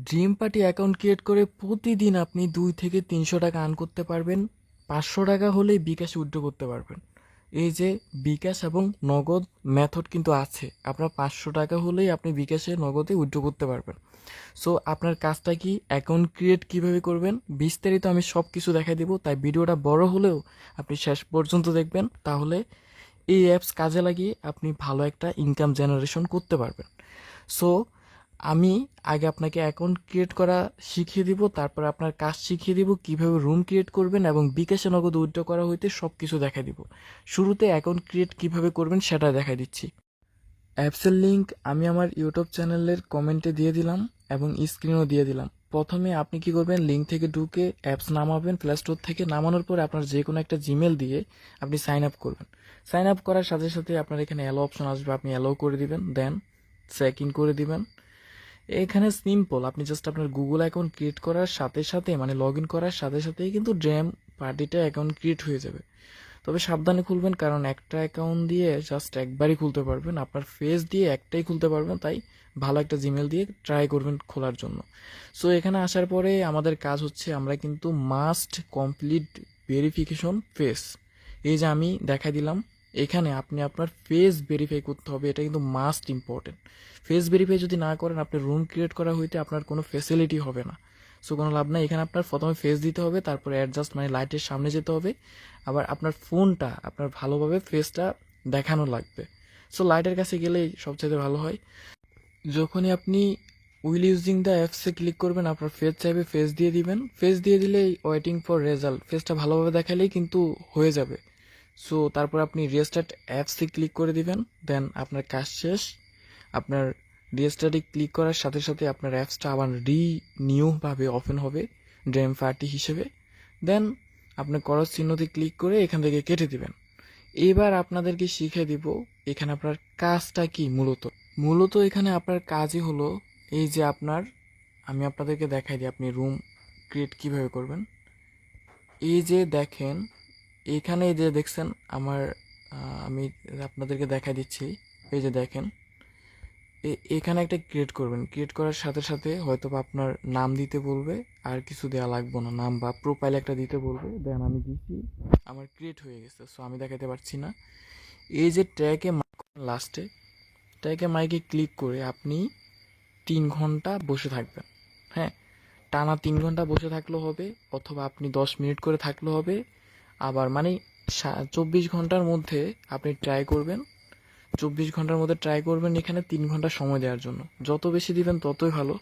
Dream party account create করে প্রতিদিন আপনি 2 থেকে 300 টাকা আর্ন করতে পারবেন। 500 টাকা হলেই বিকাশে উইথড্র করতে পারবেন। এই যে বিকাশ এবং নগদ মেথড কিন্তু আছে, আপনার 500 টাকা হলেই আপনি বিকাশে নগদে উইথড্র করতে পারবেন। সো আপনার কাজটা কি, অ্যাকাউন্ট ক্রিয়েট কিভাবে করবেন বিস্তারিত আমি সব কিছু দেখাই দিব, তাই ভিডিওটা বড় হলেও আপনি শেষ পর্যন্ত দেখবেন, তাহলে এই অ্যাপস কাজে লাগিয়ে আপনি ভালো একটা ইনকাম জেনারেশন করতে পারবেন। সো আমি আগে আপনাকে অ্যাকাউন্ট ক্রিয়েট করা শিখিয়ে দিব, তারপর আপনার কাজ শিখিয়ে দিব কিভাবে রুম ক্রিয়েট করবেন এবং বিকাশে নগদ উইথড্র করা হইতে সব কিছু দেখাই দিব। শুরুতে অ্যাকাউন্ট ক্রিয়েট কিভাবে করবেন সেটা দেখাই দিচ্ছি। অ্যাপসের লিঙ্ক আমি আমার ইউটিউব চ্যানেলের কমেন্টে দিয়ে দিলাম এবং স্ক্রিনও দিয়ে দিলাম। প্রথমে আপনি কি করবেন, লিঙ্ক থেকে ঢুকে অ্যাপস নামাবেন প্লে স্টোর থেকে। নামানোর পরে আপনার যে কোনো একটা জিমেল দিয়ে আপনি সাইন আপ করবেন। সাইন আপ করার সাথে সাথে আপনার এখানে অ্যালো অপশন আসবে, আপনি অ্যালো করে দিবেন, দেন চেক ইন করে দিবেন। এখানে সিম্পল, আপনি জাস্ট আপনার গুগল অ্যাকাউন্ট ক্রিয়েট করার সাথে সাথে মানে লগ ইন করার সাথে সাথেই কিন্তু ড্রিম পার্টিটা অ্যাকাউন্ট ক্রিয়েট হয়ে যাবে। তবে সাবধানে খুলবেন, কারণ একটা অ্যাকাউন্ট দিয়ে জাস্ট একবারই খুলতে পারবেন, আপনার ফেস দিয়ে একটাই খুলতে পারবেন, তাই ভালো একটা জিমেল দিয়ে ট্রাই করবেন খোলার জন্য। সো এখানে আসার পরে আমাদের কাজ হচ্ছে, আমরা কিন্তু মাস্ট কমপ্লিট ভেরিফিকেশন ফেস। এই যে আমি দেখাই দিলাম, এখানে আপনি আপনার ফেস ভেরিফাই করতে হবে, এটা কিন্তু মাস্ট ইম্পর্টেন্ট। ফেস ভেরিফাই যদি না করেন, আপনার রুম ক্রিয়েট করা হইতে আপনার কোনো ফেসিলিটি হবে না। সো কোনো লাভ নাই। এখানে আপনার প্রথমে ফেস দিতে হবে, তারপরে অ্যাডজাস্ট মানে লাইটের সামনে যেতে হবে, আবার আপনার ফোনটা আপনার ভালোভাবে ফেসটা দেখানো লাগবে। সো লাইটের কাছে গেলেই সবচেয়ে ভালো হয়। যখনই আপনি উইল ইউজিং দ্য অ্যাপসে ক্লিক করবেন, আপনার ফেস চাইবে, ফেস দিয়ে দিবেন। ফেস দিয়ে দিলেই ওয়েটিং ফর রেজাল্ট, ফেসটা ভালোভাবে দেখালেই কিন্তু হয়ে যাবে। সো তারপর আপনি রিস্টার্ট অ্যাপসে ক্লিক করে দিবেন, দেন আপনার কাজ শেষ। আপনার রিস্টার্টে ক্লিক করার সাথে সাথে আপনার অ্যাপসটা আবার নিউভাবে ওপেন হবে ড্রিম পার্টি হিসেবে। দেন আপনি ক্রস চিহ্নতে ক্লিক করে এখান থেকে কেটে দিবেন। এবার আপনাদেরকে শিখে দিব এখানে আপনার কাজটা কি। মূলত মূলত এখানে আপনার কাজই হলো, এই যে আপনার, আমি আপনাদেরকে দেখাই দিই আপনি রুম ক্রিয়েট কিভাবে করবেন। এই যে দেখেন, এখানে এই যে দেখছেন আমার, আমি আপনাদেরকে দেখাই দিচ্ছি। এই যে দেখেন, এখানে একটা ক্রিয়েট করবেন। ক্রিয়েট করার সাথে সাথে হয়তো বা আপনার নাম দিতে বলবে, আর কিছু দেওয়া লাগবে না, নাম বা প্রোফাইল একটা দিতে বলবে। দেন আমি দিচ্ছি, আমার ক্রিয়েট হয়ে গেছে। সো আমি দেখাতে পারছি না। এই যে ট্র্যাকে লাস্টে ট্র্যাকে মাইকে ক্লিক করে আপনি 3 ঘন্টা বসে থাকবেন। হ্যাঁ, টানা 3 ঘন্টা বসে থাকলেও হবে, অথবা আপনি 10 মিনিট করে থাকলেও হবে। আবার মানে 24 ঘন্টার মধ্যে আপনি ট্রাই করবেন। 24 ঘন্টার মধ্যে ট্রাই করবেন এখানে 3 ঘন্টা সময় দেওয়ার জন্য। যত বেশি দিবেন ততই ভালো।